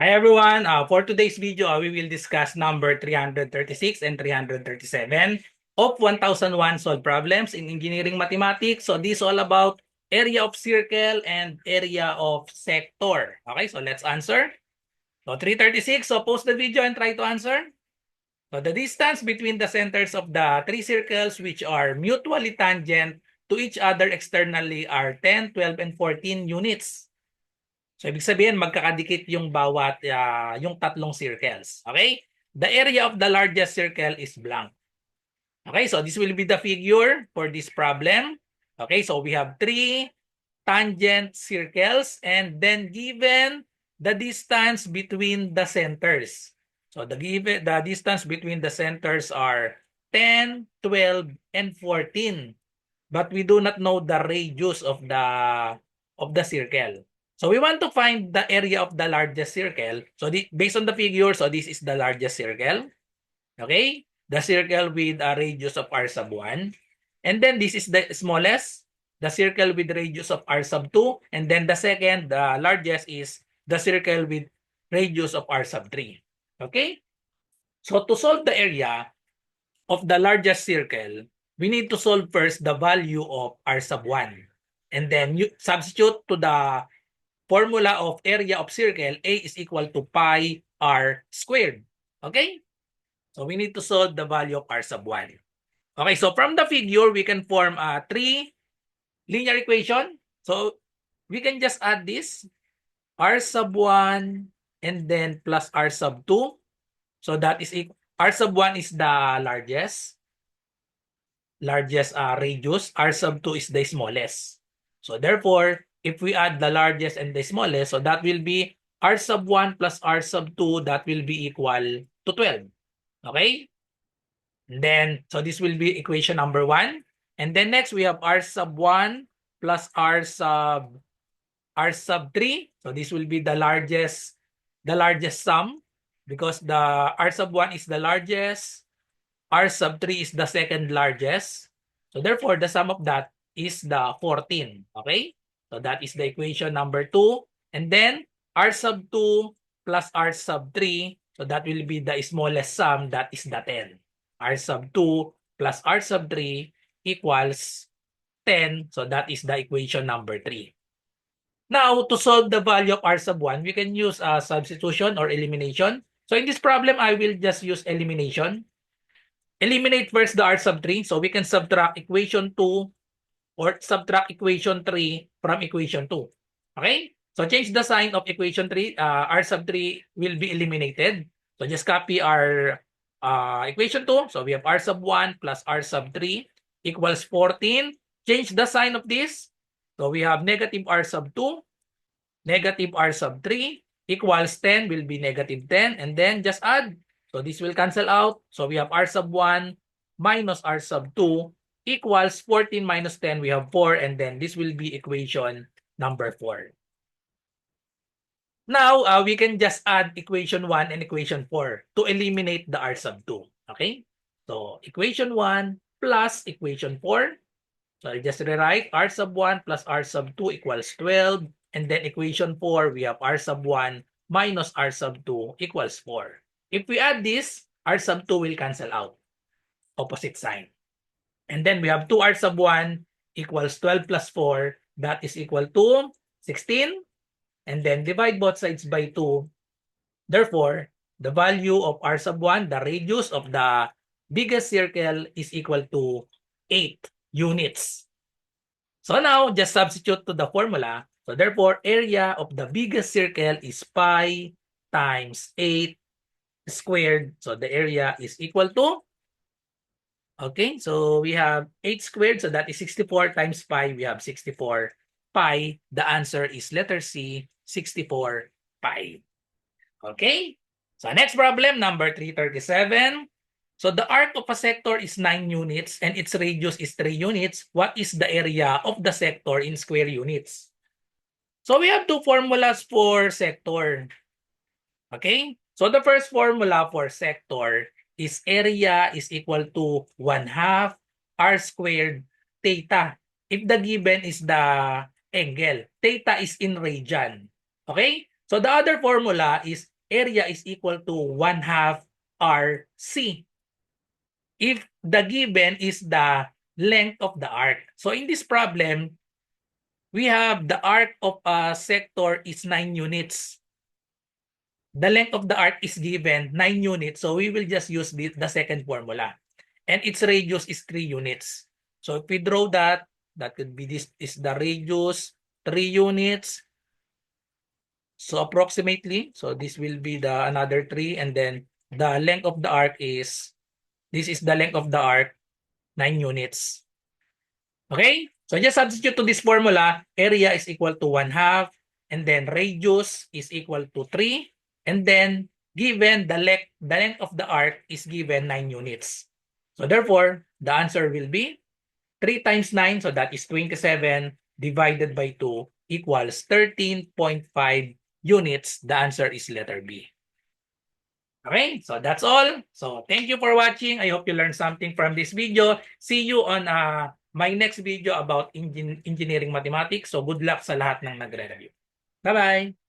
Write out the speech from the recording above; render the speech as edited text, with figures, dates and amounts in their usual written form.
Hi everyone, for today's video, we will discuss number 336 and 337 of 1001 solved problems in engineering mathematics. So this is all about area of circle and area of sector. Okay, so let's answer. So 336, so pause the video and try to answer. So the distance between the centers of the three circles which are mutually tangent to each other externally are 10, 12, and 14 units. So, ibig sabihin, magkakadikit yung bawat, yung tatlong circles. Okay? The area of the largest circle is blank. Okay, so this will be the figure for this problem. Okay, so we have three tangent circles and then given the distance between the centers. So the distance between the centers are 10, 12, and 14. But we do not know the radius of the circle. So we want to find the area of the largest circle. So based on the figure, so this is the largest circle. Okay? The circle with a radius of r sub 1. And then this is the smallest, the circle with radius of r sub 2. And then the second, the largest is the circle with radius of r sub 3. Okay? So to solve the area of the largest circle, we need to solve first the value of r sub 1. And then you substitute to the formula of area of circle, A is equal to pi r squared. Okay? So we need to solve the value of r sub 1. Okay, so from the figure, we can form a three linear equation. So we can just add this, r sub 1 and then plus r sub 2. So that is r sub 1 is the largest radius, r sub 2 is the smallest. So therefore, if we add the largest and the smallest, so that will be r sub 1 plus r sub 2, that will be equal to 12. Okay? And then, so this will be equation number 1. And then next, we have r sub 1 plus r sub 3. So this will be the largest sum because the r sub 1 is the largest, r sub 3 is the second largest. So therefore, the sum of that is the 14. Okay? So that is the equation number 2. And then r sub 2 plus r sub 3. So that will be the smallest sum, that is the 10. R sub 2 plus r sub 3 equals 10. So that is the equation number 3. Now, to solve the value of r sub 1, we can use substitution or elimination. So in this problem, I will just use elimination. Eliminate first the r sub 3. So we can subtract equation 2 or subtract equation 3 from equation 2. Okay? So change the sign of equation 3. R sub 3 will be eliminated. So just copy our equation 2. So we have r sub 1 plus r sub 3 equals 14. Change the sign of this. So we have negative r sub 2, negative r sub 3 equals 10 will be negative 10. And then just add. So this will cancel out. So we have r sub 1 minus r sub 2 equals 14 minus 10. We have 4. And then this will be equation number 4. Now, we can just add equation 1 and equation 4 to eliminate the r sub 2. Okay? So equation 1 plus equation 4. So I just rewrite r sub 1 plus r sub 2 equals 12. And then equation 4, we have r sub 1 minus r sub 2 equals 4. If we add this, r sub 2 will cancel out. Opposite sign. And then we have 2r sub 1 equals 12 plus 4. That is equal to 16. And then divide both sides by 2. Therefore, the value of r sub 1, the radius of the biggest circle, is equal to 8 units. So now, just substitute to the formula. So therefore, area of the biggest circle is pi times 8 squared. So the area is equal to, okay, so we have 8 squared. So that is 64 times pi. We have 64 pi. The answer is letter C, 64 pi. Okay. So next problem, number 337. So the arc of a sector is 9 units and its radius is 3 units. What is the area of the sector in square units? So we have two formulas for sector. Okay? So the first formula for sector is area is equal to 1/2 r squared theta. If the given is the angle, theta is in radian. Okay? So the other formula is area is equal to 1/2 RC. If the given is the length of the arc. So in this problem, we have the arc of a sector is 9 units. The length of the arc is given 9 units. So we will just use the second formula. And its radius is 3 units. So if we draw that, that could be this is the radius 3 units. So approximately, so this will be the another 3, and then the length of the arc is, this is the length of the arc, 9 units. Okay? So just substitute to this formula, area is equal to 1/2, and then radius is equal to 3, and then given the length of the arc is given 9 units. So therefore, the answer will be 3 times 9, so that is 27, divided by 2 equals 13.5 units. The answer is letter B. Okay, so that's all. So thank you for watching. I hope you learned something from this video. See you on my next video about engineering mathematics. So good luck sa lahat ng nagre-review. Bye-bye!